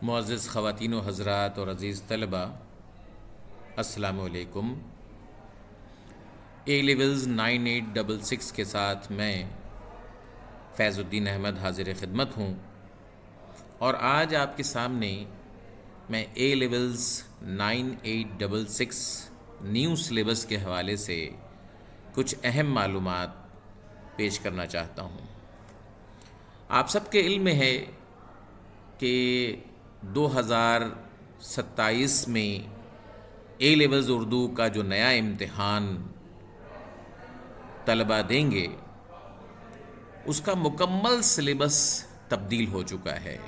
معزز خواتین و حضرات اور عزیز طلبہ، السلام علیکم۔ اے لیولز 9866 کے ساتھ میں فیض الدین احمد حاضر خدمت ہوں، اور آج آپ کے سامنے میں اے لیولز 9866 نیو سلیبس کے حوالے سے کچھ اہم معلومات پیش کرنا چاہتا ہوں۔ آپ سب کے علم میں ہے کہ 2027 میں اے لیولز اردو کا جو نیا امتحان طلبہ دیں گے، اس کا مکمل سلیبس تبدیل ہو چکا ہے،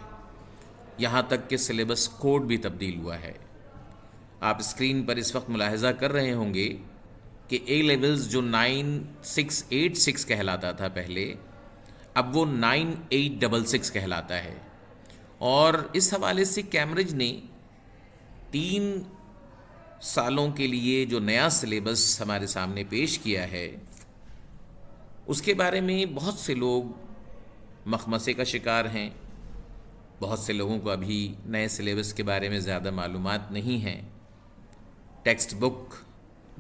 یہاں تک کہ سلیبس کوڈ بھی تبدیل ہوا ہے۔ آپ اسکرین پر اس وقت ملاحظہ کر رہے ہوں گے کہ اے لیولز جو 9686 کہلاتا تھا پہلے، اب وہ 9866 کہلاتا ہے، اور اس حوالے سے کیمبرج نے 3 سالوں کے لیے جو نیا سلیبس ہمارے سامنے پیش کیا ہے، اس کے بارے میں بہت سے لوگ مخمصے کا شکار ہیں۔ بہت سے لوگوں کو ابھی نئے سلیبس کے بارے میں زیادہ معلومات نہیں ہیں، ٹیکسٹ بک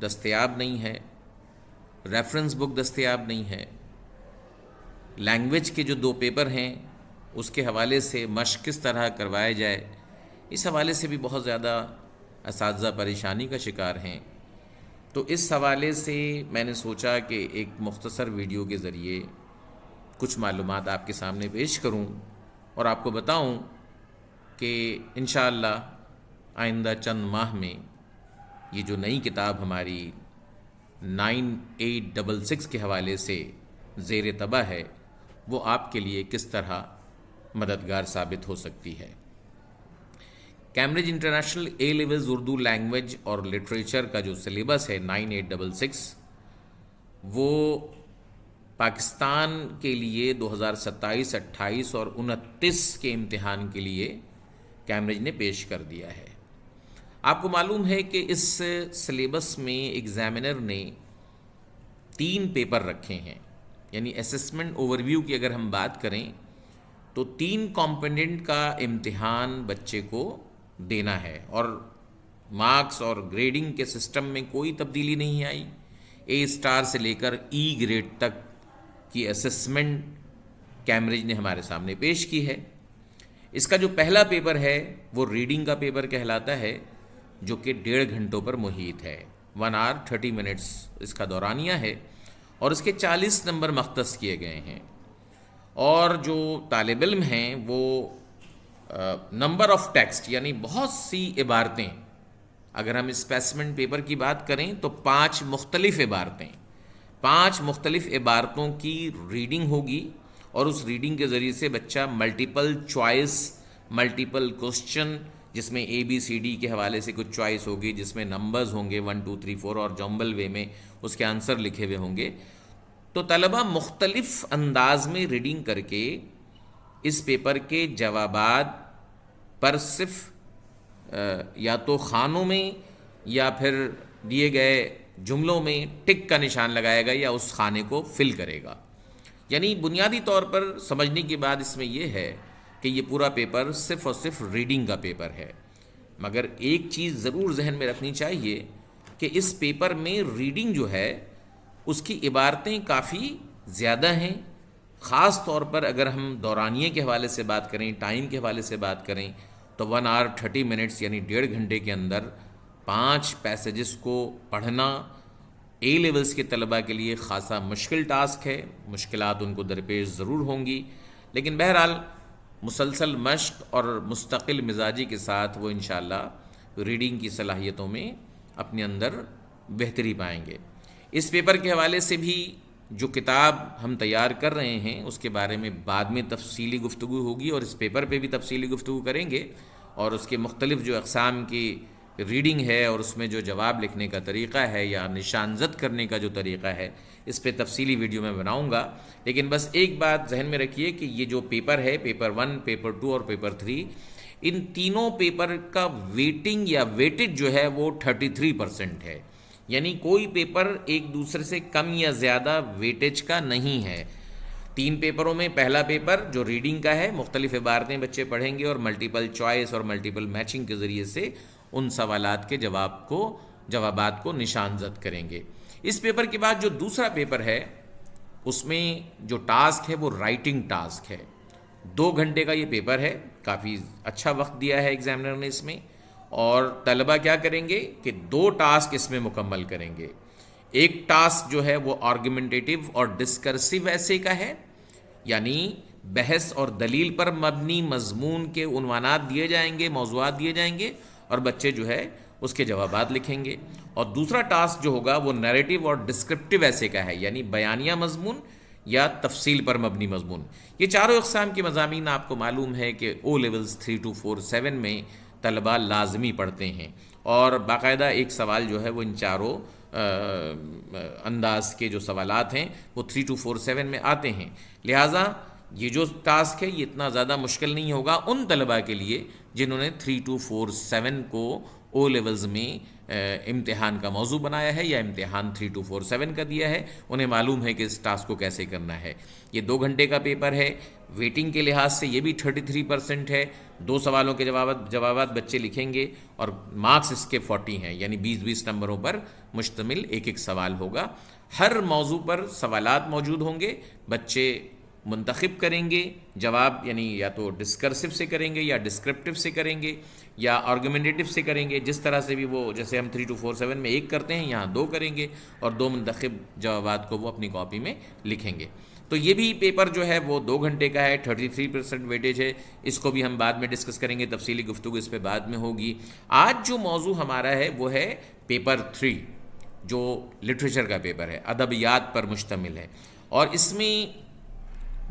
دستیاب نہیں ہے، ریفرنس بک دستیاب نہیں ہے، لینگویج کے جو 2 پیپر ہیں اس کے حوالے سے مشق کس طرح کروایا جائے، اس حوالے سے بھی بہت زیادہ اساتذہ پریشانی کا شکار ہیں۔ تو اس حوالے سے میں نے سوچا کہ ایک مختصر ویڈیو کے ذریعے کچھ معلومات آپ کے سامنے پیش کروں اور آپ کو بتاؤں کہ انشاءاللہ آئندہ چند ماہ میں یہ جو نئی کتاب ہماری 9866 کے حوالے سے زیر طبع ہے، وہ آپ کے لیے کس طرح مددگار ثابت ہو سکتی ہے۔ Cambridge international A levels Urdu language اور لٹریچر کا جو سلیبس ہے 9866، وہ پاکستان کے لیے 2027، 28 اور 29 کے امتحان کے لیے کیمبرج نے پیش کر دیا ہے۔ آپ کو معلوم ہے کہ اس سلیبس میں ایگزامینر نے 3 پیپر رکھے ہیں، یعنی اسسمنٹ اوور ویو کی اگر ہم بات کریں تو 3 کمپوننٹ کا امتحان بچے کو دینا ہے، اور مارکس اور گریڈنگ کے سسٹم میں کوئی تبدیلی نہیں آئی۔ اے اسٹار سے لے کر ای گریڈ تک کی اسسمنٹ کیمبرج نے ہمارے سامنے پیش کی ہے۔ اس کا جو پہلا پیپر ہے وہ ریڈنگ کا پیپر کہلاتا ہے، جو کہ 1.5 گھنٹوں پر محیط ہے، 1 hour 30 minutes اس کا دورانیہ ہے، اور اس کے 40 نمبر مختص کیے گئے ہیں، اور جو طالب علم ہیں وہ نمبر آف ٹیکسٹ یعنی بہت سی عبارتیں، اگر ہم اسپیسمنٹ پیپر کی بات کریں تو 5 مختلف عبارتیں، 5 مختلف عبارتوں کی ریڈنگ ہوگی، اور اس ریڈنگ کے ذریعے سے بچہ ملٹیپل چوائس، ملٹیپل کوسچن، جس میں اے بی سی ڈی کے حوالے سے کچھ چوائس ہوگی، جس میں نمبرز ہوں گے 1 2 3 4، اور جمبل وے میں اس کے آنسر لکھے ہوئے ہوں گے۔ تو طلبہ مختلف انداز میں ریڈنگ کر کے اس پیپر کے جوابات پر صرف یا تو خانوں میں یا پھر دیے گئے جملوں میں ٹک کا نشان لگائے گا، یا اس خانے کو فل کرے گا۔ یعنی بنیادی طور پر سمجھنے کی بات اس میں یہ ہے کہ یہ پورا پیپر صرف اور صرف ریڈنگ کا پیپر ہے، مگر ایک چیز ضرور ذہن میں رکھنی چاہیے کہ اس پیپر میں ریڈنگ جو ہے اس کی عبارتیں کافی زیادہ ہیں، خاص طور پر اگر ہم دورانیے کے حوالے سے بات کریں، ٹائم کے حوالے سے بات کریں تو 1 hour 30 minutes یعنی 1.5 گھنٹے کے اندر 5 پیسیجز کو پڑھنا اے لیولز کے طلبہ کے لیے خاصا مشکل ٹاسک ہے۔ مشکلات ان کو درپیش ضرور ہوں گی، لیکن بہرحال مسلسل مشق اور مستقل مزاجی کے ساتھ وہ انشاءاللہ ریڈنگ کی صلاحیتوں میں اپنے اندر بہتری پائیں گے۔ اس پیپر کے حوالے سے بھی جو کتاب ہم تیار کر رہے ہیں اس کے بارے میں بعد میں تفصیلی گفتگو ہوگی، اور اس پیپر پہ بھی تفصیلی گفتگو کریں گے، اور اس کے مختلف جو اقسام کی ریڈنگ ہے اور اس میں جو جواب لکھنے کا طریقہ ہے یا نشان زد کرنے کا جو طریقہ ہے، اس پہ تفصیلی ویڈیو میں بناؤں گا۔ لیکن بس ایک بات ذہن میں رکھیے کہ یہ جو پیپر ہے، پیپر 1، پیپر 2 اور پیپر 3، ان تینوں پیپر کا ویٹنگ یا ویٹج جو ہے وہ 33% ہے، یعنی کوئی پیپر ایک دوسرے سے کم یا زیادہ ویٹیج کا نہیں ہے۔ 3 پیپروں میں پہلا پیپر جو ریڈنگ کا ہے، مختلف عبارتیں بچے پڑھیں گے اور ملٹیپل چوائس اور ملٹیپل میچنگ کے ذریعے سے ان سوالات کے جوابات کو نشان زد کریں گے۔ اس پیپر کے بعد جو دوسرا پیپر ہے اس میں جو ٹاسک ہے وہ رائٹنگ ٹاسک ہے۔ 2 گھنٹے کا یہ پیپر ہے، کافی اچھا وقت دیا ہے ایگزامنر نے اس میں، اور طلبہ کیا کریں گے کہ 2 ٹاسک اس میں مکمل کریں گے۔ ایک ٹاسک جو ہے وہ آرگومنٹیٹیو اور ڈسکرسیو ایسے کا ہے، یعنی بحث اور دلیل پر مبنی مضمون کے عنوانات دیے جائیں گے، موضوعات دیے جائیں گے، اور بچے جو ہے اس کے جوابات لکھیں گے۔ اور دوسرا ٹاسک جو ہوگا وہ نیریٹو اور ڈسکرپٹیو ایسے کا ہے، یعنی بیانیہ مضمون یا تفصیل پر مبنی مضمون۔ یہ چاروں اقسام کے مضامین آپ کو معلوم ہے کہ او لیولز 3 to 4 7 میں طلباء لازمی پڑھتے ہیں، اور باقاعدہ ایک سوال جو ہے وہ ان چاروں انداز کے جو سوالات ہیں وہ 3 to 4 7 میں آتے ہیں۔ لہٰذا یہ جو ٹاسک ہے یہ اتنا زیادہ مشکل نہیں ہوگا ان طلباء کے لیے جنہوں نے 3 to 4 7 کو او لیولز میں امتحان کا موضوع بنایا ہے یا امتحان 3 to 4 7 کا دیا ہے، انہیں معلوم ہے کہ اس ٹاسک کو کیسے کرنا ہے۔ یہ 2 گھنٹے کا پیپر ہے، ویٹنگ کے لحاظ سے یہ بھی 33% ہے۔ 2 سوالوں کے جوابات بچے لکھیں گے اور مارکس اس کے 40 ہیں، یعنی 20 نمبروں پر مشتمل ایک سوال ہوگا۔ ہر موضوع پر سوالات موجود ہوں گے، بچے منتخب کریں گے جواب، یعنی یا تو ڈسکرسو سے کریں گے یا ڈسکرپٹیو سے کریں گے یا آرگومنٹیٹیو سے کریں گے، جس طرح سے بھی وہ، جیسے ہم 3 to 4 7 میں 1 کرتے ہیں یہاں 2 کریں گے، اور 2 منتخب جوابات کو وہ اپنی کاپی میں لکھیں گے۔ تو یہ بھی پیپر جو ہے وہ 2 گھنٹے کا ہے، 33% ویٹیج ہے۔ اس کو بھی ہم بعد میں ڈسکس کریں گے، تفصیلی گفتگو اس پہ بعد میں ہوگی۔ آج جو موضوع ہمارا ہے وہ ہے پیپر 3، جو لٹریچر کا پیپر ہے، ادبیات پر مشتمل ہے، اور اس میں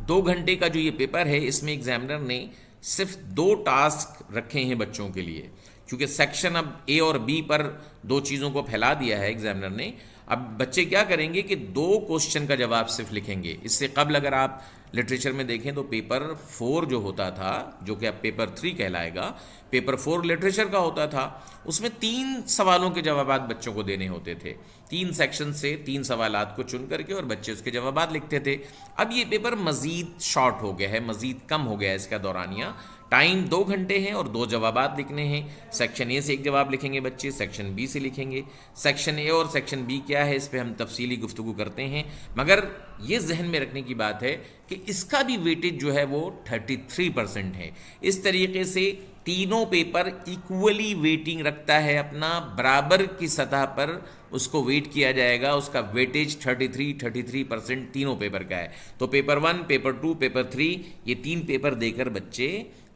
2 گھنٹے کا جو یہ پیپر ہے اس میں ایگزامنر نے صرف 2 ٹاسک رکھے ہیں بچوں کے لیے، کیونکہ سیکشن اب اے اور بی پر 2 چیزوں کو پھیلا دیا ہے ایگزامنر نے۔ اب بچے کیا کریں گے کہ 2 کوسچن کا جواب صرف لکھیں گے۔ اس سے قبل اگر آپ لٹریچر میں دیکھیں تو پیپر 4 جو ہوتا تھا، جو کہ اب پیپر 3 کہلائے گا، پیپر 4 لٹریچر کا ہوتا تھا، اس میں 3 سوالوں کے جوابات بچوں کو دینے ہوتے تھے، 3 سیکشن سے 3 سوالات کو چن کر کے، اور بچے اس کے جوابات لکھتے تھے۔ اب یہ پیپر مزید شارٹ ہو گیا ہے، مزید کم ہو گیا ہے اس کا دورانیہ۔ ٹائم 2 گھنٹے ہیں اور 2 جوابات لکھنے ہیں۔ سیکشن اے سے 1 جواب لکھیں گے بچے، سیکشن بی سے لکھیں گے۔ سیکشن اے اور سیکشن بی کیا ہے اس پہ ہم تفصیلی گفتگو کرتے ہیں، مگر یہ ذہن میں رکھنے کی بات ہے کہ اس کا بھی ویٹیج جو ہے وہ 33% ہے۔ اس طریقے سے تینوں پیپر ایکولی ویٹنگ رکھتا ہے، اپنا برابر کی سطح پر اس کو ویٹ کیا جائے گا، اس کا ویٹیج 33% تینوں پیپر کا ہے۔ تو پیپر 1، پیپر 2، پیپر 3، یہ 3 پیپر دے کر بچے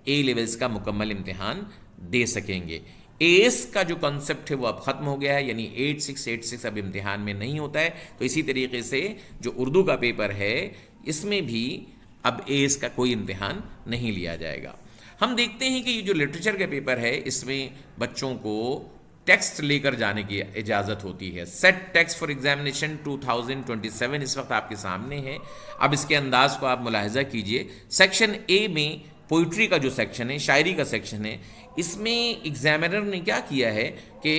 اے لیولز کا مکمل امتحان دے سکیں گے۔ ایس کا جو کنسپٹ ہے وہ اب ختم ہو گیا ہے، یعنی 86 اب امتحان میں نہیں ہوتا ہے۔ تو اسی طریقے سے جو اردو کا پیپر ہے اس میں بھی اب ایس کا کوئی امتحان نہیں لیا جائے گا۔ ہم دیکھتے ہیں کہ یہ جو لٹریچر کا پیپر ہے اس میں بچوں کو ٹیکسٹ لے کر جانے کی اجازت ہوتی ہے۔ سیٹ ٹیکسٹ فار ایگزامینیشن 2027 اس وقت آپ کے سامنے ہے۔ اب اس کے انداز کو آپ ملاحظہ کیجئے۔ سیکشن اے میں پوئٹری کا جو سیکشن ہے، شاعری کا سیکشن ہے، اس میں ایگزامینر نے کیا کیا ہے کہ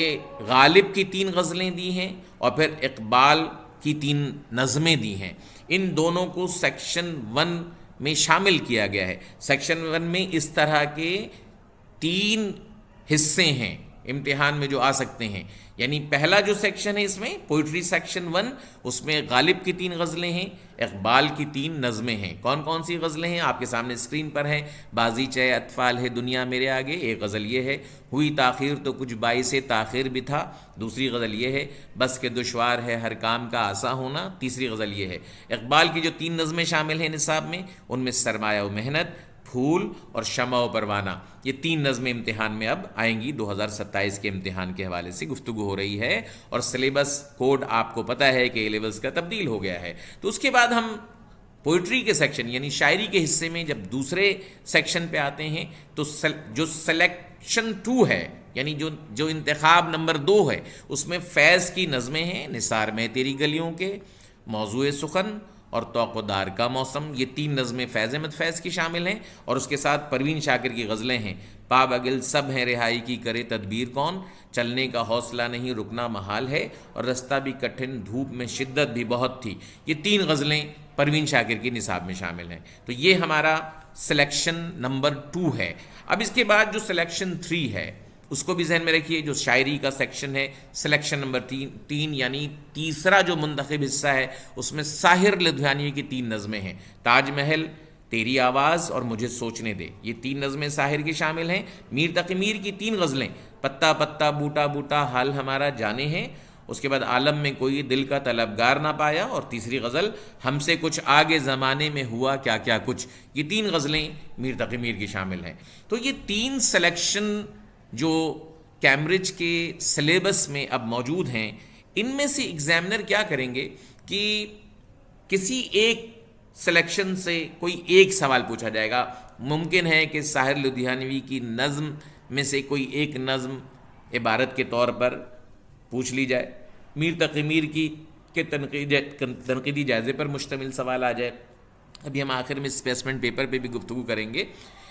غالب کی 3 غزلیں دی ہیں اور پھر اقبال کی 3 نظمیں دی ہیں۔ ان دونوں کو سیکشن 1 میں شامل کیا گیا ہے۔ سیکشن 1 میں اس طرح کے 3 حصے ہیں امتحان میں جو آ سکتے ہیں، یعنی پہلا جو سیکشن ہے اس میں پوئٹری سیکشن 1، اس میں غالب کی 3 غزلیں ہیں، اقبال کی 3 نظمیں ہیں۔ کون کون سی غزلیں ہیں آپ کے سامنے اسکرین پر ہیں۔ بازیچہ اطفال ہے دنیا میرے آگے، ایک غزل یہ ہے۔ ہوئی تاخیر تو کچھ باعث تاخیر بھی تھا، دوسری غزل یہ ہے۔ بس کہ دشوار ہے ہر کام کا آسا ہونا، تیسری غزل یہ ہے۔ اقبال کی جو 3 نظمیں شامل ہیں نصاب میں، ان میں سرمایہ و محنت، پھول اور شمع و پروانہ، یہ 3 نظمیں امتحان میں اب آئیں گی۔ 2027 کے امتحان کے حوالے سے گفتگو ہو رہی ہے، اور سلیبس کوڈ آپ کو پتہ ہے کہ اے لیولز کا تبدیل ہو گیا ہے۔ تو اس کے بعد ہم پوئٹری کے سیکشن یعنی شاعری کے حصے میں جب دوسرے سیکشن پہ آتے ہیں تو جو سلیکشن 2 ہے، یعنی جو انتخاب نمبر 2 ہے، اس میں فیض کی نظمیں ہیں، نثار میں تیری گلیوں کے، موضوع سخن اور توق و دار کا موسم، یہ 3 نظمیں فیض احمد فیض کی شامل ہیں، اور اس کے ساتھ پروین شاکر کی غزلیں ہیں۔ پا بگل سب ہیں رہائی کی کرے تدبیر کون، چلنے کا حوصلہ نہیں رکنا محال ہے، اور رستہ بھی کٹھن دھوپ میں شدت بھی بہت تھی۔ یہ 3 غزلیں پروین شاکر کی نصاب میں شامل ہیں۔ تو یہ ہمارا سلیکشن نمبر 2 ہے۔ اب اس کے بعد جو سلیکشن 3 ہے اس کو بھی ذہن میں رکھیے، جو شاعری کا سیکشن ہے، سلیکشن نمبر 3 یعنی تیسرا جو منتخب حصہ ہے، اس میں ساحر لدھیانوی کی 3 نظمیں ہیں، تاج محل، تیری آواز اور مجھے سوچنے دے۔ یہ 3 نظمیں ساحر کی شامل ہیں۔ میر تقی میر کی 3 غزلیں، پتا پتا بوٹا بوٹا حال ہمارا جانے ہیں، اس کے بعد عالم میں کوئی دل کا طلبگار نہ پایا، اور تیسری غزل ہم سے کچھ آگے زمانے میں ہوا کیا کیا کچھ۔ یہ 3 غزلیں میر تقی میر کی شامل ہیں۔ تو یہ 3 سلیکشن جو کیمبرج کے سلیبس میں اب موجود ہیں، ان میں سے ایگزامنر کیا کریں گے کہ کسی ایک سلیکشن سے کوئی ایک سوال پوچھا جائے گا۔ ممکن ہے کہ ساحر لدھیانوی کی نظم میں سے کوئی ایک نظم عبارت کے طور پر پوچھ لی جائے، میر تقی میر کی کے تنقیدی جائزے پر مشتمل سوال آ جائے۔ ابھی ہم آخر میں اسپیسمنٹ پیپر پہ بھی گفتگو کریں گے۔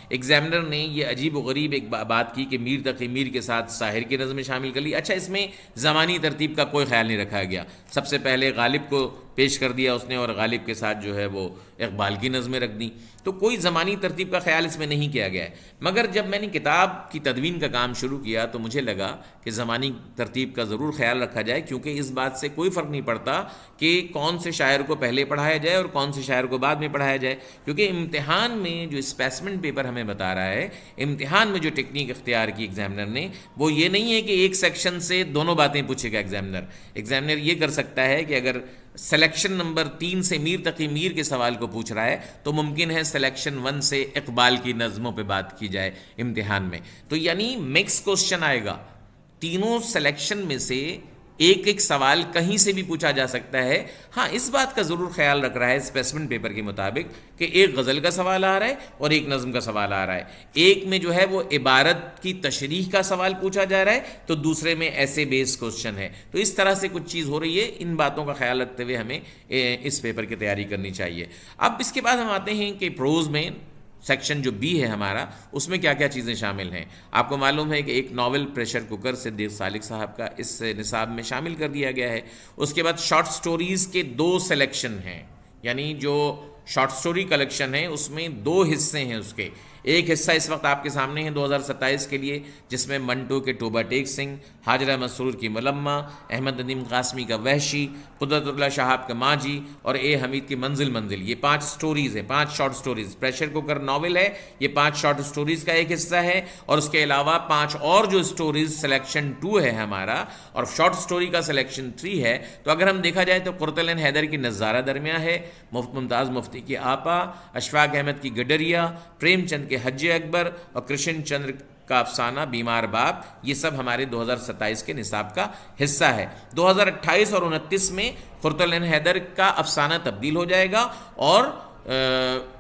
ایگزامنر نے یہ عجیب و غریب ایک بات کی کہ میر تقی میر کے ساتھ ساحر کی نظمیں شامل کر لی۔ اچھا، اس میں زمانی ترتیب کا کوئی خیال نہیں رکھا گیا، سب سے پہلے غالب کو پیش کر دیا اس نے، اور غالب کے ساتھ جو ہے وہ اقبال کی نظمیں رکھ دیں، تو کوئی زمانی ترتیب کا خیال اس میں نہیں کیا گیا ہے۔ مگر جب میں نے کتاب کی تدوین کا کام شروع کیا تو مجھے لگا کہ زمانی ترتیب کا ضرور خیال رکھا جائے، کیونکہ اس بات سے کوئی فرق نہیں پڑتا کہ کون سے شاعر کو پہلے پڑھایا جائے اور کون سے شاعر کو بعد میں پڑھایا جائے، کیونکہ امتحان میں جو اسپیسمنٹ پیپر ہمیں بتا رہا ہے، امتحان میں جو ٹیکنیک اختیار کی ایگزامنر نے، وہ یہ نہیں ہے کہ ایک سیکشن سے دونوں باتیں پوچھے گا ایگزامنر یہ کر سکتا ہے کہ اگر سلیکشن نمبر 3 سے میر تقی میر کے سوال کو پوچھ رہا ہے تو ممکن ہے سلیکشن 1 سے اقبال کی نظموں پہ بات کی جائے امتحان میں، تو یعنی مکس کوسچن آئے گا۔ تینوں سلیکشن میں سے ایک ایک سوال کہیں سے بھی پوچھا جا سکتا ہے۔ ہاں، اس بات کا ضرور خیال رکھ رہا ہے اسپیسمنٹ پیپر کے مطابق کہ ایک غزل کا سوال آ رہا ہے اور ایک نظم کا سوال آ رہا ہے، ایک میں جو ہے وہ عبارت کی تشریح کا سوال پوچھا جا رہا ہے تو دوسرے میں ایسے بیس کوسچن ہے۔ تو اس طرح سے کچھ چیز ہو رہی ہے، ان باتوں کا خیال رکھتے ہوئے ہمیں اس پیپر کی تیاری کرنی چاہیے۔ اب اس کے بعد ہم آتے ہیں کہ پروز میں سیکشن جو بی ہے ہمارا، اس میں کیا کیا چیزیں شامل ہیں۔ آپ کو معلوم ہے کہ ایک ناول پریشر کوکر صدیق سالک صاحب کا اس نصاب میں شامل کر دیا گیا ہے۔ اس کے بعد شارٹ سٹوریز کے 2 سلیکشن ہیں، یعنی جو شارٹ سٹوری کلیکشن ہے اس میں 2 حصے ہیں اس کے۔ ایک حصہ اس وقت آپ کے سامنے ہے 2027 کے لیے، جس میں منٹو کے ٹوبہ ٹیک سنگھ، حاجرہ مسرور کی ملمہ، احمد ندیم قاسمی کا وحشی، قدرت اللہ شہاب کا ماجی اور اے حمید کی منزل منزل، یہ 5 سٹوریز ہیں، 5 short stories. Pressure cooker novel ہے، یہ 5 شارٹ سٹوریز کا ایک حصہ ہے، اور اس کے علاوہ 5 اور جو سٹوریز سلیکشن 2 ہے ہمارا، اور شارٹ سٹوری کا سلیکشن 3 ہے۔ تو اگر ہم دیکھا جائے تو قرۃ العین حیدر کی نظارہ درمیاں ہے، ممتاز مفتی کی آپا، اشفاق احمد کی گڈریا، پریم چند کے حج اکبر اور کرشن چندر کا افسانہ بیمار باپ، یہ سب ہمارے 2027 کے نصاب کا حصہ ہے۔ 2028 اور 29 میں قرۃ العین حیدر کا افسانہ تبدیل ہو جائے گا، اور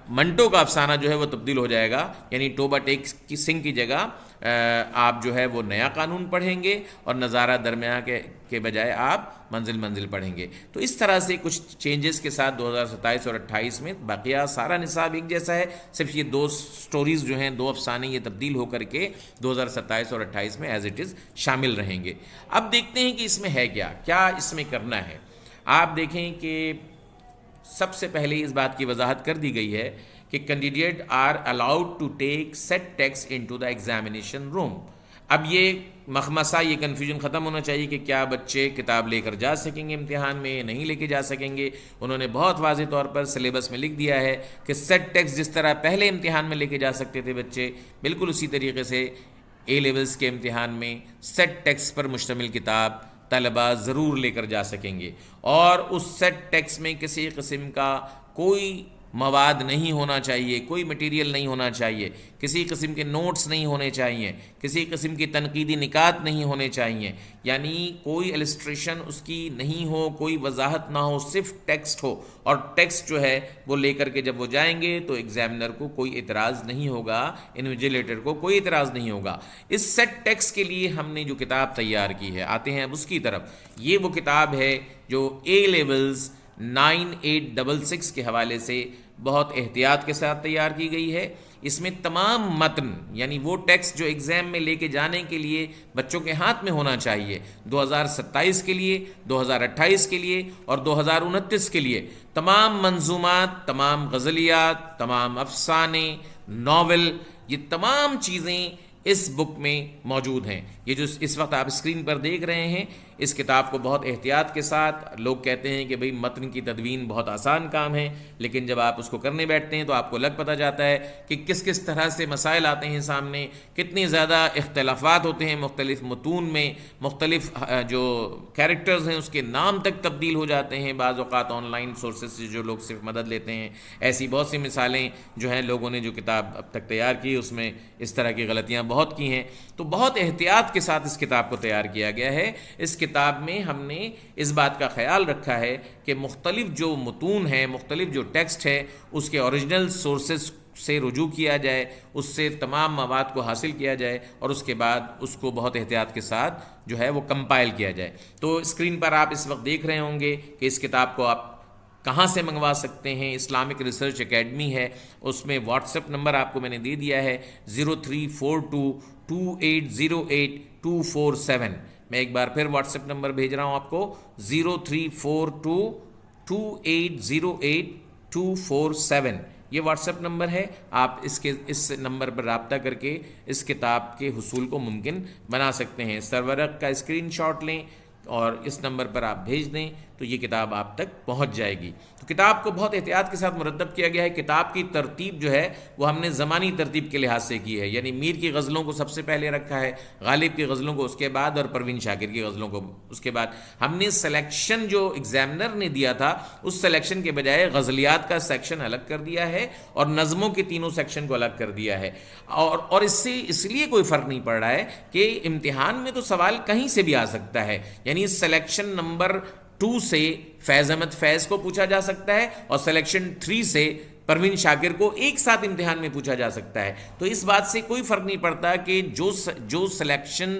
منٹو کا افسانہ جو ہے وہ تبدیل ہو جائے گا، یعنی ٹوبہ ٹیک سنگھ کی جگہ آپ جو ہے وہ نیا قانون پڑھیں گے، اور نظارہ درمیاں کے بجائے آپ منزل منزل پڑھیں گے۔ تو اس طرح سے کچھ چینجز کے ساتھ 2027 اور 28 میں باقیہ سارا نصاب ایک جیسا ہے، صرف یہ 2 سٹوریز جو ہیں، 2 افسانے، یہ تبدیل ہو کر کے 2027 اور 28 میں ایز اٹ از شامل رہیں گے۔ اب دیکھتے ہیں کہ اس میں ہے کیا اس میں کرنا ہے۔ آپ دیکھیں کہ سب سے پہلے اس بات کی وضاحت کر دی گئی ہے کہ candidate are allowed to take set text into the examination room. اب یہ مخمصہ، یہ کنفیوژن ختم ہونا چاہیے کہ کیا بچے کتاب لے کر جا سکیں گے امتحان میں، نہیں لے کے جا سکیں گے۔ انہوں نے بہت واضح طور پر سلیبس میں لکھ دیا ہے کہ سیٹ ٹیکسٹ جس طرح پہلے امتحان میں لے کے جا سکتے تھے بچے، بالکل اسی طریقے سے اے لیولز کے امتحان میں سیٹ ٹیکسٹ پر مشتمل کتاب طلباء ضرور لے کر جا سکیں گے، اور اس سیٹ ٹیکسٹ میں کسی قسم کا کوئی مواد نہیں ہونا چاہیے، کوئی مٹیریل نہیں ہونا چاہیے، کسی قسم کے نوٹس نہیں ہونے چاہیے، کسی قسم کی تنقیدی نکات نہیں ہونے چاہیے، یعنی کوئی السٹریشن اس کی نہیں ہو، کوئی وضاحت نہ ہو، صرف ٹیکسٹ ہو، اور ٹیکسٹ جو ہے وہ لے کر کے جب وہ جائیں گے تو ایگزامنر کو کوئی اعتراض نہیں ہوگا، انویجیلیٹر کو کوئی اعتراض نہیں ہوگا۔ اس سیٹ ٹیکسٹ کے لیے ہم نے جو کتاب تیار کی ہے، آتے ہیں اب اس کی طرف، یہ وہ کتاب ہے جو اے لیولز 9866 کے حوالے سے بہت احتیاط کے ساتھ تیار کی گئی ہے۔ اس میں تمام متن یعنی وہ ٹیکسٹ جو ایگزام میں لے کے جانے کے لیے بچوں کے ہاتھ میں ہونا چاہیے 2027 کے لیے، 2028 کے لیے اور 2029 کے لیے، تمام منظومات، تمام غزلیات، تمام افسانے، ناول، یہ تمام چیزیں اس بک میں موجود ہیں۔ یہ جو اس وقت آپ اسکرین پر دیکھ رہے ہیں، اس کتاب کو بہت احتیاط کے ساتھ، لوگ کہتے ہیں کہ بھئی متن کی تدوین بہت آسان کام ہے، لیکن جب آپ اس کو کرنے بیٹھتے ہیں تو آپ کو لگ پتہ جاتا ہے کہ کس کس طرح سے مسائل آتے ہیں سامنے، کتنی زیادہ اختلافات ہوتے ہیں مختلف متون میں، مختلف جو کیریکٹرز ہیں اس کے نام تک تبدیل ہو جاتے ہیں بعض اوقات آن لائن سورسز سے جو لوگ صرف مدد لیتے ہیں۔ ایسی بہت سی مثالیں جو ہیں لوگوں نے جو کتاب اب تک تیار کی اس میں اس طرح کی غلطیاں بہت کی ہیں، تو بہت احتیاط کے ساتھ اس کتاب کو تیار کیا گیا ہے۔ اس کتاب میں ہم نے اس بات کا خیال رکھا ہے کہ مختلف جو متون ہیں، مختلف جو ٹیکسٹ ہے، اس کے اوریجنل سورسز سے رجوع کیا جائے، اس سے تمام مواد کو حاصل کیا جائے اور اس کے بعد اس کو بہت احتیاط کے ساتھ جو ہے وہ کمپائل کیا جائے۔ تو اسکرین پر آپ اس وقت دیکھ رہے ہوں گے کہ اس کتاب کو آپ کہاں سے منگوا سکتے ہیں۔ اسلامک ریسرچ اکیڈمی ہے، اس میں واٹس ایپ نمبر آپ کو میں نے دے دیا ہے 0342280824 میں ایک بار پھر واٹس ایپ نمبر بھیج رہا ہوں آپ کو 0342280824 یہ واٹس ایپ نمبر ہے۔ آپ اس نمبر پر رابطہ کر کے اس کتاب کے حصول کو ممکن بنا سکتے ہیں۔ سرورق کا اسکرین شاٹ لیں اور اس نمبر پر آپ بھیج دیں تو یہ کتاب آپ تک پہنچ جائے گی۔ تو کتاب کو بہت احتیاط کے ساتھ مرتب کیا گیا ہے۔ کتاب کی ترتیب جو ہے وہ ہم نے زمانی ترتیب کے لحاظ سے کی ہے، یعنی میر کی غزلوں کو سب سے پہلے رکھا ہے، غالب کی غزلوں کو اس کے بعد اور پروین شاکر کی غزلوں کو اس کے بعد۔ ہم نے سلیکشن جو ایگزامنر نے دیا تھا اس سلیکشن کے بجائے غزلیات کا سیکشن الگ کر دیا ہے اور نظموں کے تینوں سیکشن کو الگ کر دیا ہے، اور اس سے اس لیے کوئی فرق نہیں پڑ رہا ہے کہ امتحان میں تو سوال کہیں سے بھی آ سکتا ہے، یعنی سلیکشن نمبر 2 سے فیض احمد فیض کو پوچھا جا سکتا ہے اور سلیکشن 3 سے پروین شاکر کو ایک ساتھ امتحان میں پوچھا جا سکتا ہے۔ تو اس بات سے کوئی فرق نہیں پڑتا کہ جو سلیکشن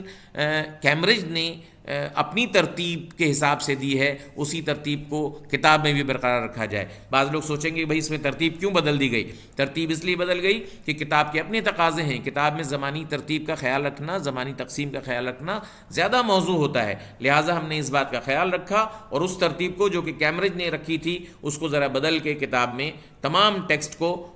کیمبرج نے اپنی ترتیب کے حساب سے دی ہے اسی ترتیب کو کتاب میں بھی برقرار رکھا جائے۔ بعض لوگ سوچیں گے بھائی اس میں ترتیب کیوں بدل دی گئی؟ ترتیب اس لیے بدل گئی کہ کتاب کے اپنے تقاضے ہیں، کتاب میں زمانی ترتیب کا خیال رکھنا، زمانی تقسیم کا خیال رکھنا زیادہ موضوع ہوتا ہے، لہٰذا ہم نے اس بات کا خیال رکھا اور اس ترتیب کو جو کہ کیمبرج نے رکھی تھی اس کو ذرا بدل کے کتاب میں تمام ٹیکسٹ کو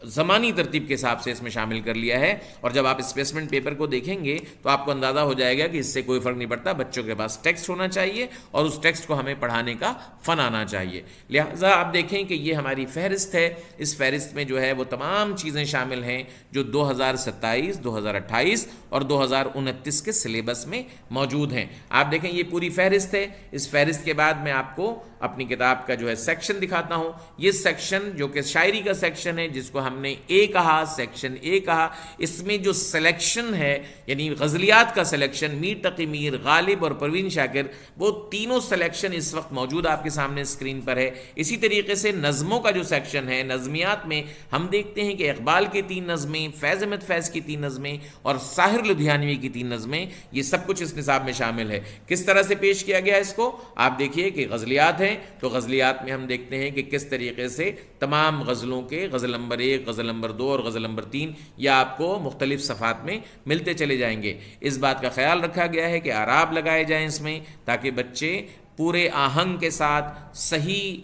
زمانی ترتیب کے حساب سے اس میں شامل کر لیا ہے۔ اور جب آپ اسپیسمنٹ پیپر کو دیکھیں گے تو آپ کو اندازہ ہو جائے گا کہ اس سے کوئی فرق نہیں پڑتا، بچوں کے پاس ٹیکسٹ ہونا چاہیے اور اس ٹیکسٹ کو ہمیں پڑھانے کا فن آنا چاہیے۔ لہٰذا آپ دیکھیں کہ یہ ہماری فہرست ہے، اس فہرست میں جو ہے وہ تمام چیزیں شامل ہیں جو 2027، 2028 اور 2029 کے سلیبس میں موجود ہیں۔ آپ دیکھیں یہ پوری فہرست ہے۔ اس فہرست کے بعد میں آپ کو اپنی کتاب کا جو ہے سیکشن دکھاتا ہوں۔ یہ سیکشن جو کہ شاعری کا سیکشن ہے جس کو ہم نے اے کہا، سیکشن اے کہا، اس میں جو سلیکشن ہے یعنی غزلیات کا سلیکشن، میر تقی میر، غالب اور پروین شاکر، وہ تینوں سلیکشن اس وقت موجود آپ کے سامنے اسکرین پر ہے۔ اسی طریقے سے نظموں کا جو سیکشن ہے، نظمیات میں ہم دیکھتے ہیں کہ اقبال کی 3 نظمیں، فیض احمد فیض کی 3 نظمیں اور ساحر لدھیانوی کی 3 نظمیں، یہ سب کچھ اس نصاب میں شامل ہے۔ کس طرح سے پیش کیا گیا اس کو آپ دیکھیے کہ غزلیات ہیں تو غزلیات میں ہم دیکھتے ہیں کہ کس طریقے سے تمام غزلوں کے غزل نمبر 1، غزل نمبر 2 اور غزل نمبر 3 یہ آپ کو مختلف صفحات میں ملتے چلے جائیں گے۔ اس بات کا خیال رکھا گیا ہے کہ اعراب لگائے جائیں اس میں تاکہ بچے پورے آہنگ کے ساتھ، صحیح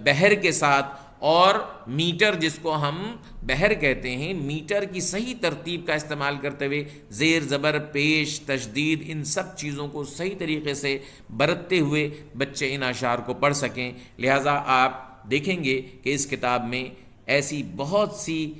بحر کے ساتھ اور میٹر جس کو ہم بحر کہتے ہیں، میٹر کی صحیح ترتیب کا استعمال کرتے ہوئے زیر زبر، پیش، تشدید، ان سب چیزوں کو صحیح طریقے سے برتتے ہوئے بچے ان اشعار کو پڑھ سکیں۔ لہٰذا آپ دیکھیں گے کہ اس کتاب میں ایسی بہت سی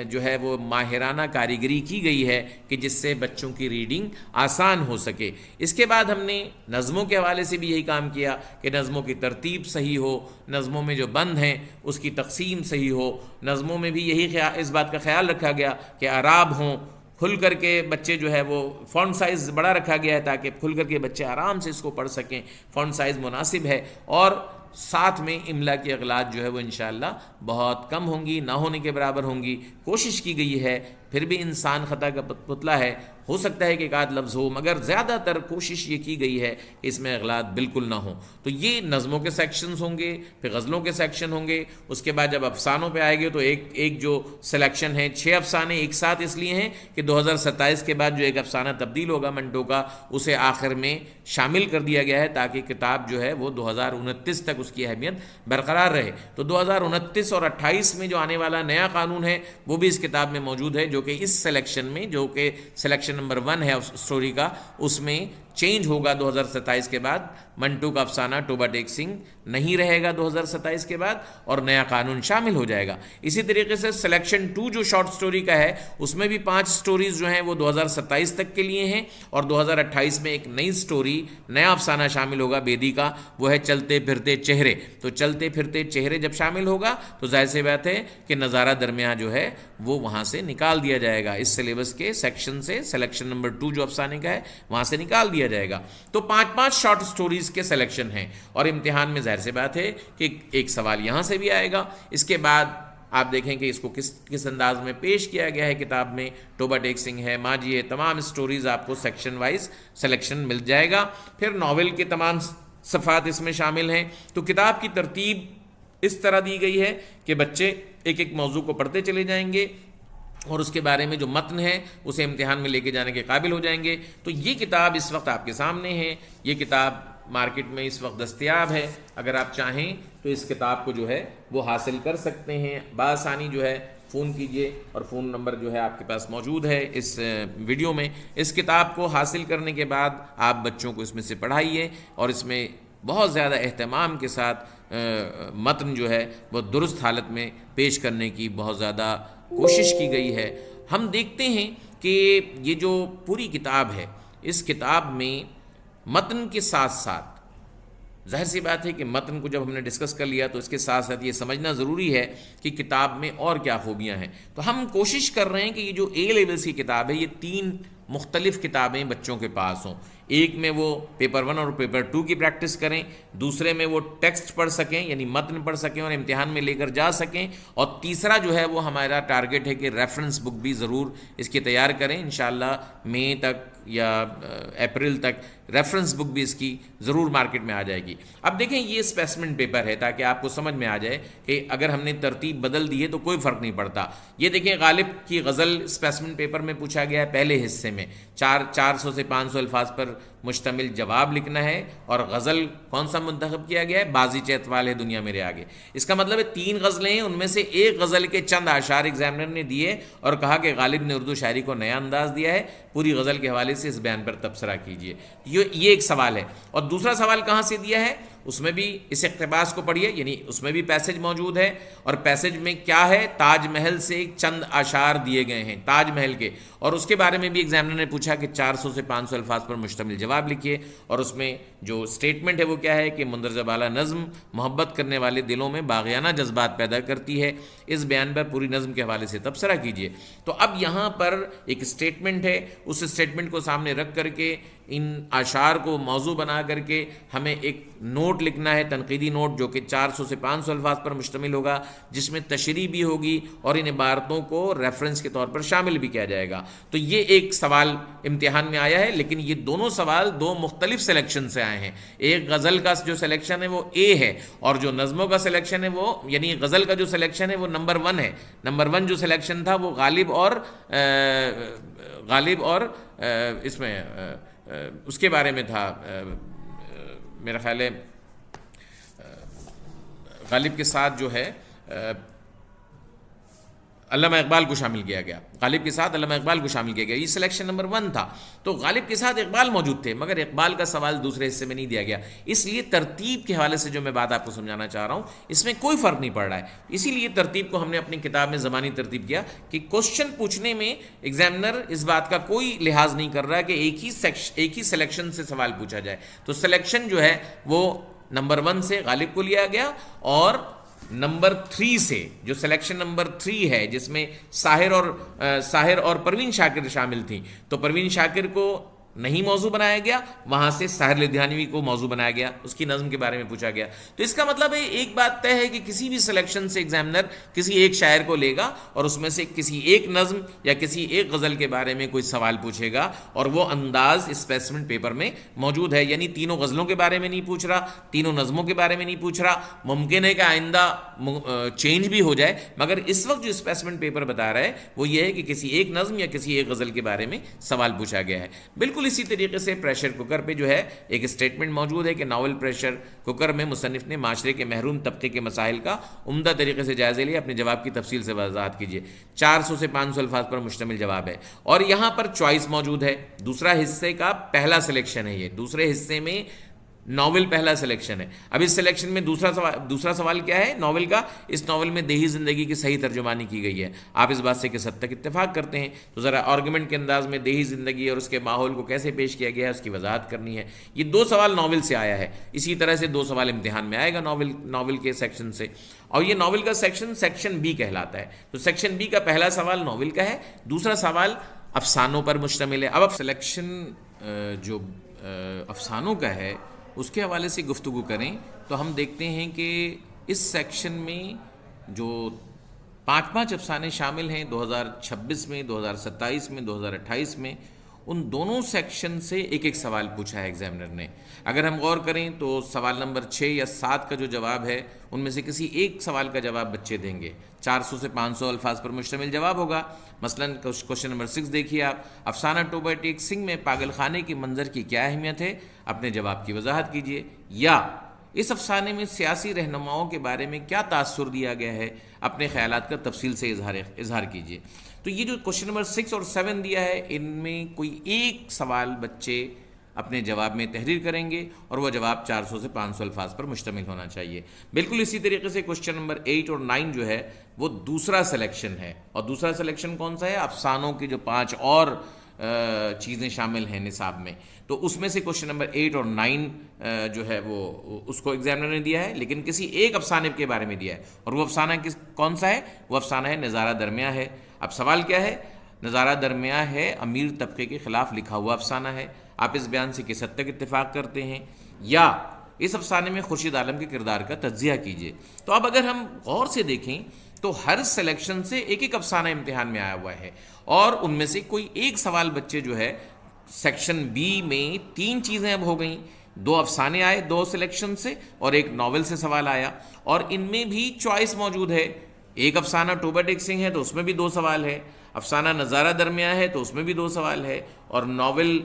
جو ہے وہ ماہرانہ کاریگری کی گئی ہے کہ جس سے بچوں کی ریڈنگ آسان ہو سکے۔ اس کے بعد ہم نے نظموں کے حوالے سے بھی یہی کام کیا کہ نظموں کی ترتیب صحیح ہو، نظموں میں جو بند ہیں اس کی تقسیم صحیح ہو، نظموں میں بھی یہی اس بات کا خیال رکھا گیا کہ اعراب ہوں، کھل کر کے بچے جو ہے وہ فونٹ سائز بڑا رکھا گیا ہے تاکہ کھل کر کے بچے آرام سے اس کو پڑھ سکیں، فونٹ سائز مناسب ہے، اور ساتھ میں املا کی اغلاط جو ہے وہ انشاءاللہ بہت کم ہوں گی، نہ ہونے کے برابر ہوں گی۔ کوشش کی گئی ہے پھر بھی انسان خطا کا پتلا ہے، ہو سکتا ہے کہ ایک آدھ لفظ ہو، مگر زیادہ تر کوشش یہ کی گئی ہے کہ اس میں اغلاط بالکل نہ ہوں۔ تو یہ نظموں کے سیکشنز ہوں گے، پھر غزلوں کے سیکشن ہوں گے، اس کے بعد جب افسانوں پہ آئے گے تو ایک جو سلیکشن ہے 6 افسانے ایک ساتھ اس لیے ہیں کہ 2027 کے بعد جو ایک افسانہ تبدیل ہوگا منٹو کا، اسے آخر میں شامل کر دیا گیا ہے تاکہ کتاب جو ہے وہ 2029 تک اس کی اہمیت برقرار رہے۔ تو 2029 اور 28 میں جو آنے والا نیا قانون ہے وہ بھی اس کتاب میں موجود ہے، جو کہ اس سلیکشن میں، جو کہ سلیکشن نمبر 1 ہے اسٹوری کا، اس میں چینج ہوگا 2027 کے بعد۔ منٹو کا افسانہ ٹوبا ٹیک سنگھ نہیں رہے گا 2027 کے بعد، اور نیا قانون شامل ہو جائے گا۔ اسی طریقے سے سلیکشن 2 جو شارٹ سٹوری کا ہے، اس میں بھی 5 سٹوریز جو ہیں وہ 2027 تک کے لیے ہیں، اور 2028 میں ایک نئی سٹوری، نیا افسانہ شامل ہوگا بیدی کا، وہ ہے چلتے پھرتے چہرے۔ تو چلتے پھرتے چہرے جب شامل ہوگا تو ظاہر سی بات ہے کہ نظارہ درمیان جو ہے وہ وہاں سے نکال دیا جائے گا، اس سلیبس کے سیکشن سے، سلیکشن نمبر 2 جو افسانے کا ہے وہاں سے نکال دیا جائے گا۔ تو 5 شارٹ سٹوریز کے سلیکشن ہیں، اور امتحان میں ظاہر سی بات ہے کہ ایک سوال یہاں سے بھی آئے گا۔ اس کے بعد آپ دیکھیں کہ اس کو کس انداز میں پیش کیا گیا ہے کتاب میں، ٹوبا ٹیک سنگھ ہے، ماجی ہے، تمام سٹوریز آپ کو سیکشن وائز سلیکشن مل جائے گا۔ پھر ناول کے تمام صفحات اس میں شامل ہیں۔ تو کتاب کی ترتیب اس طرح دی گئی ہے کہ بچے ایک ایک موضوع کو پڑھتے چلے جائیں گے، اور اس کے بارے میں جو متن ہے اسے امتحان میں لے کے جانے کے قابل ہو جائیں گے۔ تو یہ کتاب اس وقت آپ کے سامنے ہے، یہ کتاب مارکیٹ میں اس وقت دستیاب ہے، اگر آپ چاہیں تو اس کتاب کو جو ہے وہ حاصل کر سکتے ہیں بآسانی۔ جو ہے فون کیجئے، اور فون نمبر جو ہے آپ کے پاس موجود ہے اس ویڈیو میں۔ اس کتاب کو حاصل کرنے کے بعد آپ بچوں کو اس میں سے پڑھائیے، اور اس میں بہت زیادہ اہتمام کے ساتھ متن جو ہے وہ درست حالت میں پیش کرنے کی بہت زیادہ کوشش کی گئی ہے۔ ہم دیکھتے ہیں کہ یہ جو پوری کتاب ہے، اس کتاب میں متن کے ساتھ ساتھ، ظاہر سی بات ہے کہ متن کو جب ہم نے ڈسکس کر لیا تو اس کے ساتھ ساتھ یہ سمجھنا ضروری ہے کہ کتاب میں اور کیا خوبیاں ہیں۔ تو ہم کوشش کر رہے ہیں کہ یہ جو اے لیولز کی کتاب ہے، یہ 3 مختلف کتابیں بچوں کے پاس ہوں۔ ایک میں وہ پیپر 1 اور پیپر 2 کی پریکٹس کریں، دوسرے میں وہ ٹیکسٹ پڑھ سکیں یعنی متن پڑھ سکیں اور امتحان میں لے کر جا سکیں، اور تیسرا جو ہے وہ ہمارا ٹارگٹ ہے کہ ریفرنس بک بھی ضرور اس کی تیار کریں۔ انشاءاللہ مئی تک یا اپریل تک ریفرنس بک بھی اس کی ضرور مارکیٹ میں آ جائے گی۔ اب دیکھیں یہ اسپیسمنٹ پیپر ہے تاکہ آپ کو سمجھ میں آ جائے کہ اگر ہم نے ترتیب بدل دی ہے تو کوئی فرق نہیں پڑتا۔ یہ دیکھیں غالب کی غزل اسپیسمنٹ پیپر میں پوچھا گیا ہے، پہلے حصے میں 400 سے 500 الفاظ پر مشتمل جواب لکھنا ہے، اور غزل کون سا منتخب کیا گیا ہے؟ بازی چیتوال ہے دنیا میرے آگے۔ اس کا مطلب ہے 3 غزلیں ہیں، ان میں سے ایک غزل کے چند اشعار ایگزامنر نے دیے اور کہا کہ غالب نے اردو شاعری کو نیا انداز دیا ہے، پوری غزل کے حوالے سے اس بیان پر تبصرہ کیجیے۔ یہ ایک سوال ہے، اور دوسرا سوال کہاں سے دیا ہے؟ اس میں بھی اس اقتباس کو پڑھیے، یعنی اس میں بھی پیسج موجود ہے، اور پیسج میں کیا ہے؟ تاج محل سے چند اشعار دیے گئے ہیں تاج محل کے، اور اس کے بارے میں بھی ایگزامنر نے پوچھا کہ 400 سے 500 الفاظ پر مشتمل جواب لکھیے، اور اس میں جو سٹیٹمنٹ ہے وہ کیا ہے کہ مندرجہ بالا نظم محبت کرنے والے دلوں میں باغیانہ جذبات پیدا کرتی ہے، اس بیان پر پوری نظم کے حوالے سے تبصرہ کیجیے۔ تو اب یہاں پر ایک سٹیٹمنٹ ہے، اس سٹیٹمنٹ کو سامنے رکھ کر کے ان اشعار کو موضوع بنا کر کے ہمیں ایک نوٹ لکھنا ہے، تنقیدی نوٹ، جو کہ 400 سے 500 الفاظ پر مشتمل ہوگا، جس میں تشریح بھی ہوگی اور ان عبارتوں کو ریفرنس کے طور پر شامل بھی کیا جائے گا۔ تو یہ ایک سوال امتحان میں آیا ہے، لیکن یہ دونوں سوال 2 مختلف سلیکشن سے آئے ہیں۔ ایک غزل کا جو سلیکشن ہے وہ اے ہے، اور جو نظموں کا سلیکشن ہے وہ، یعنی غزل کا جو سلیکشن ہے وہ نمبر 1 ہے۔ نمبر 1 جو سلیکشن تھا وہ غالب اور اس میں اس کے بارے میں تھا، میرا خیال ہے غالب کے ساتھ جو ہے علامہ اقبال کو شامل کیا گیا، غالب کے ساتھ علامہ اقبال کو شامل کیا گیا، یہ سلیکشن نمبر 1 تھا۔ تو غالب کے ساتھ اقبال موجود تھے، مگر اقبال کا سوال دوسرے حصے میں نہیں دیا گیا، اس لیے ترتیب کے حوالے سے جو میں بات آپ کو سمجھانا چاہ رہا ہوں، اس میں کوئی فرق نہیں پڑ رہا ہے۔ اسی لیے ترتیب کو ہم نے اپنی کتاب میں زمانی ترتیب کیا کہ کوشچن پوچھنے میں ایگزامنر اس بات کا کوئی لحاظ نہیں کر رہا کہ ایک ہی سلیکشن سے سوال پوچھا جائے۔ تو سلیکشن جو ہے وہ نمبر 1 سے غالب کو لیا گیا، اور نمبر 3 سے جو سلیکشن نمبر 3 ہے جس میں ساحر اور پروین شاکر شامل تھیں، تو پروین شاکر کو نہیں موضوع بنایا گیا، وہاں سے ساحر لدھیانوی کو موضوع بنایا گیا، اس کی نظم کے بارے میں پوچھا گیا. تو اس کا مطلب ہے ایک بات طے ہے کہ کسی بھی سلیکشن سے ایگزامنر کسی ایک شاعر کو لے گا اور اس میں سے کسی ایک نظم یا کسی ایک غزل کے بارے میں کوئی سوال پوچھے گا، اور وہ انداز اسپیسیمنٹ پیپر میں موجود ہے. یعنی تینوں غزلوں کے بارے میں نہیں پوچھ رہا، تینوں نظموں کے بارے میں نہیں پوچھ رہا. ممکن ہے کہ آئندہ چینج بھی ہو جائے، مگر اس وقت جو اسپیسیمنٹ پیپر بتا رہا ہے وہ یہ ہے کہ کسی ایک نظم یا کسی ایک غزل کے بارے میں سوال پوچھا گیا ہے. بالکل اسی طریقے سے پریشر کوکر پہ جو ہے ایک اسٹیٹمنٹ موجود ہے کہ ناول پریشر کوکر میں مصنف نے معاشرے کے محروم طبقے کے مسائل کا عمدہ طریقے سے جائزہ لیا، اپنے جواب کی تفصیل سے وضاحت کیجیے. 400 سے 500 الفاظ پر مشتمل جواب ہے، اور یہاں پر چوائس موجود ہے. دوسرا حصے کا پہلا سلیکشن ہے، یہ دوسرے حصے میں ناول پہلا سلیکشن ہے. اب اس سلیکشن میں دوسرا سوال کیا ہے ناول کا؟ اس ناول میں دیہی زندگی کی صحیح ترجمانی کی گئی ہے. آپ اس بات سے کس حد تک اتفاق کرتے ہیں؟ تو ذرا آرگومنٹ کے انداز میں دیہی زندگی اور اس کے ماحول کو کیسے پیش کیا گیا ہے اس کی وضاحت کرنی ہے. یہ 2 سوال ناول سے آیا ہے، اسی طرح سے 2 سوال امتحان میں آئے گا ناول کے سیکشن سے. اور یہ ناول کا سیکشن بی کہلاتا ہے. تو سیکشن بی کا پہلا سوال ناول کا ہے، دوسرا سوال افسانوں پر مشتمل ہے. اب سلیکشن جو افسانوں کا ہے اس کے حوالے سے گفتگو کریں تو ہم دیکھتے ہیں کہ اس سیکشن میں جو 5 افسانے شامل ہیں 2026 میں، 2027 میں، 2028 میں، ان دونوں سیکشن سے ایک ایک سوال پوچھا ہے ایگزامنر نے. اگر ہم غور کریں تو سوال نمبر 6 یا 7 کا جو جواب ہے ان میں سے کسی ایک سوال کا جواب بچے دیں گے. 400 سے 500 الفاظ پر مشتمل جواب ہوگا. مثلا کوشچن نمبر 6 دیکھیے آپ، افسانہ ٹوبہ ٹیک سنگھ میں پاگل خانے کی منظر کی کیا اہمیت ہے؟ اپنے جواب کی وضاحت کیجیے. یا اس افسانے میں سیاسی رہنماؤں کے بارے میں کیا تاثر دیا گیا ہے؟ اپنے خیالات کا تفصیل سے اظہار کیجیے. تو یہ جو کوشچن نمبر 6 اور 7 دیا ہے ان میں کوئی ایک سوال بچے اپنے جواب میں تحریر کریں گے اور وہ جواب 400 سے 500 الفاظ پر مشتمل ہونا چاہیے. بالکل اسی طریقے سے کوشچن نمبر 8 اور 9 جو ہے وہ دوسرا سلیکشن ہے. اور دوسرا سلیکشن کون سا ہے؟ افسانوں کی جو 5 اور چیزیں شامل ہیں نصاب میں. تو اس میں سے کوشچن نمبر 8 اور 9 جو ہے وہ اس کو ایگزامنر نے دیا ہے، لیکن کسی ایک افسانے کے بارے میں دیا ہے. اور وہ افسانہ کون سا ہے؟ وہ افسانہ ہے نظارہ درمیاں ہے. اب سوال کیا ہے؟ نظارہ درمیاں ہے امیر طبقے کے خلاف لکھا ہوا افسانہ ہے. آپ اس بیان سے کس حد تک اتفاق کرتے ہیں؟ یا اس افسانے میں خورشید عالم کے کردار کا تجزیہ کیجیے. تو اب اگر ہم غور سے دیکھیں تو ہر سلیکشن سے ایک ایک افسانہ امتحان میں آیا ہوا ہے، اور ان میں سے کوئی ایک سوال بچے جو ہے سیکشن بی میں 3 چیزیں اب ہو گئیں. 2 افسانے آئے 2 سلیکشن سے، اور ایک ناول سے سوال آیا، اور ان میں بھی چوائس موجود ہے. ایک افسانہ ٹوبہ ٹیک سنگھ ہے تو اس میں بھی 2 سوال ہے، افسانہ نظارہ درمیاں ہے تو اس میں بھی 2 سوال ہے، اور ناول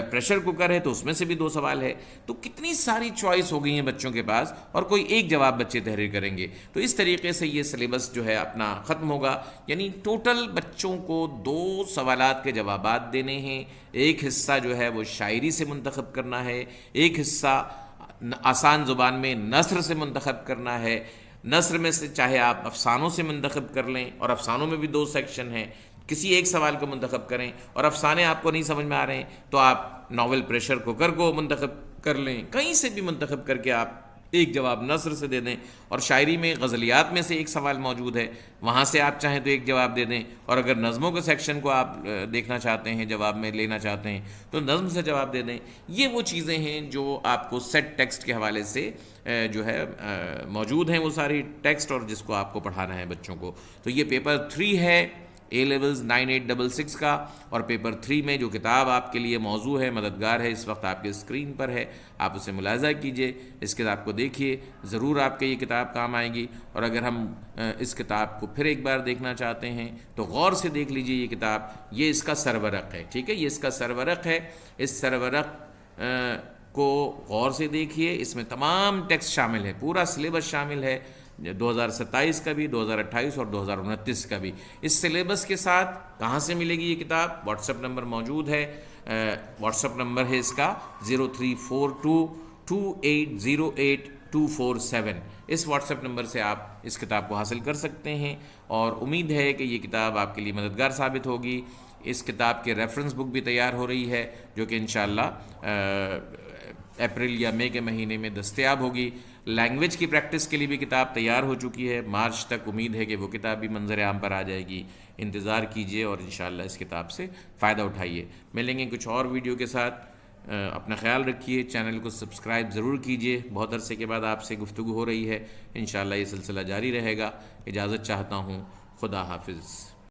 پریشر کوکر ہے تو اس میں سے بھی 2 سوال ہے. تو کتنی ساری چوائس ہو گئی ہیں بچوں کے پاس، اور کوئی ایک جواب بچے تحریر کریں گے. تو اس طریقے سے یہ سلیبس جو ہے اپنا ختم ہوگا. یعنی ٹوٹل بچوں کو 2 سوالات کے جوابات دینے ہیں. ایک حصہ جو ہے وہ شاعری سے منتخب کرنا ہے، ایک حصہ آسان زبان میں نثر سے منتخب کرنا ہے. نثر میں سے چاہے آپ افسانوں سے منتخب کر لیں، اور افسانوں میں بھی 2 سیکشن ہیں، کسی ایک سوال کو منتخب کریں. اور افسانے آپ کو نہیں سمجھ میں آ رہے ہیں تو آپ ناول پریشر کوکر کو منتخب کر لیں. کہیں سے بھی منتخب کر کے آپ ایک جواب نثر سے دے دیں. اور شاعری میں غزلیات میں سے ایک سوال موجود ہے، وہاں سے آپ چاہیں تو ایک جواب دے دیں. اور اگر نظموں کے سیکشن کو آپ دیکھنا چاہتے ہیں، جواب میں لینا چاہتے ہیں، تو نظم سے جواب دے دیں. یہ وہ چیزیں ہیں جو آپ کو سیٹ ٹیکسٹ کے حوالے سے جو ہے موجود ہیں، وہ ساری ٹیکسٹ، اور جس کو آپ کو پڑھانا ہے بچوں کو. تو یہ پیپر 3 ہے اے لیولز 9866 کا. اور پیپر 3 میں جو کتاب آپ کے لیے موضوع ہے، مددگار ہے، اس وقت آپ کے اسکرین پر ہے، آپ اسے ملاحظہ کیجئے، اس کتاب کو دیکھیے، ضرور آپ کے یہ کتاب کام آئے گی. اور اگر ہم اس کتاب کو پھر ایک بار دیکھنا چاہتے ہیں تو غور سے دیکھ لیجئے یہ کتاب. یہ اس کا سرورق ہے، ٹھیک ہے، یہ اس کا سرورق ہے. اس سرورق کو غور سے دیکھیے، اس میں تمام ٹیکسٹ شامل ہے، پورا سلیبس شامل ہے، 2027 کا بھی، 2028 اور 2029 کا بھی. اس سلیبس کے ساتھ کہاں سے ملے گی یہ کتاب؟ واٹس ایپ نمبر موجود ہے. واٹس ایپ نمبر ہے اس کا 034228082472. اس واٹس ایپ نمبر سے آپ اس کتاب کو حاصل کر سکتے ہیں. اور امید ہے کہ یہ کتاب آپ کے لیے مددگار ثابت ہوگی. اس کتاب کے ریفرنس بک بھی تیار ہو رہی ہے جو کہ انشاءاللہ اپریل یا مئی کے مہینے میں دستیاب ہوگی۔ لینگویج کی پریکٹس کے لیے بھی کتاب تیار ہو چکی ہے، مارچ تک امید ہے کہ وہ کتاب بھی منظر عام پر آ جائے گی۔ انتظار کیجئے اور انشاءاللہ اس کتاب سے فائدہ اٹھائیے۔ ملیں گے کچھ اور ویڈیو کے ساتھ، اپنا خیال رکھیے، چینل کو سبسکرائب ضرور کیجئے، بہت عرصے کے بعد آپ سے گفتگو ہو رہی ہے، انشاءاللہ یہ سلسلہ جاری رہے گا۔ اجازت چاہتا ہوں، خدا حافظ۔